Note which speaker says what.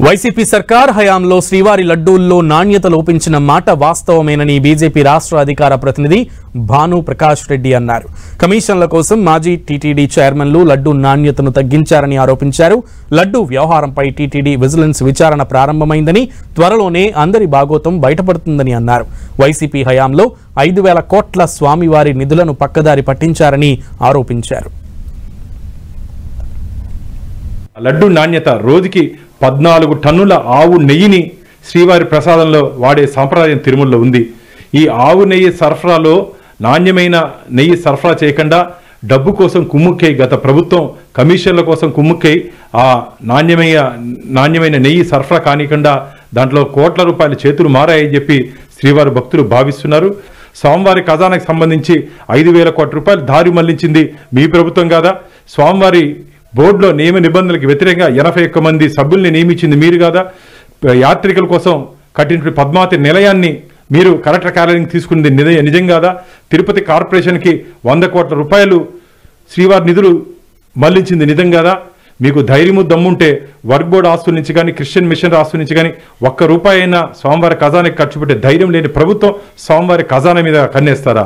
Speaker 1: YCP సర్కార్ హయాంలో శ్రీవారి లడ్డూల్లో నాణ్యత లోపించిన మాట వాస్తవమేనని బీజేపీ రాష్ట్ర అధికార ప్రతినిధి భాను ప్రకాష్ రెడ్డి అన్నారు. కమిషన్ల కోసం మాజీ టీటీడీ చైర్మన్లు లడ్డూ నాణ్యతను తగ్గించారని ఆరోపించారు. లడ్డూ వ్యవహారంపై టీటీడీ విజిలెన్స్ విచారణ ప్రారంభమైందని, త్వరలోనే అందరి బాగోతం బయటపడుతుందని అన్నారు. వైసీపీ హయాంలో 5,000 కోట్ల స్వామివారి నిధులను పక్కదారి పట్టించారని ఆరోపించారు.
Speaker 2: లడ్డు నాణ్యత రోజుకి 14 టన్నుల ఆవు నెయ్యిని శ్రీవారి ప్రసాదంలో వాడే సాంప్రదాయం తిరుమలలో ఉంది. ఈ ఆవు నెయ్యి సరఫరాలో నాణ్యమైన నెయ్యి సరఫరా చేయకుండా డబ్బు కోసం కుమ్ముక్కై గత ప్రభుత్వం కమిషన్ల కోసం కుమ్ముక్కై ఆ నాణ్యమైన నెయ్యి సరఫరా కానికుండా దాంట్లో కోట్ల రూపాయల చేతులు మారాయని చెప్పి శ్రీవారి భక్తులు భావిస్తున్నారు. స్వామివారి ఖజానాకు సంబంధించి 5,000 కోట్ల రూపాయలు దారి మళ్లించింది మీ ప్రభుత్వం కాదా? స్వామివారి బోర్డులో నియమ నిబంధనలకు వ్యతిరేకంగా 81 మంది సభ్యుల్ని నియమించింది మీరు కాదా? యాత్రికుల కోసం కట్టినటువంటి పద్మావతి నిలయాన్ని మీరు కలెక్టర్ కార్యాలయం తీసుకున్నది నిజం కాదా? తిరుపతి కార్పొరేషన్కి 100 కోట్ల రూపాయలు శ్రీవారి నిధులు మళ్లించింది నిజం కాదా? మీకు ధైర్యము దమ్ముంటే వర్క్ బోర్డు ఆస్తుల నుంచి కానీ క్రిస్టియన్ మిషన్ ఆస్తుల నుంచి కానీ 1 రూపాయి అయినా స్వామివారి ఖజానాకి ఖర్చు పెట్టే ధైర్యం లేని ప్రభుత్వం స్వామివారి ఖజానా మీద కన్నేస్తారా?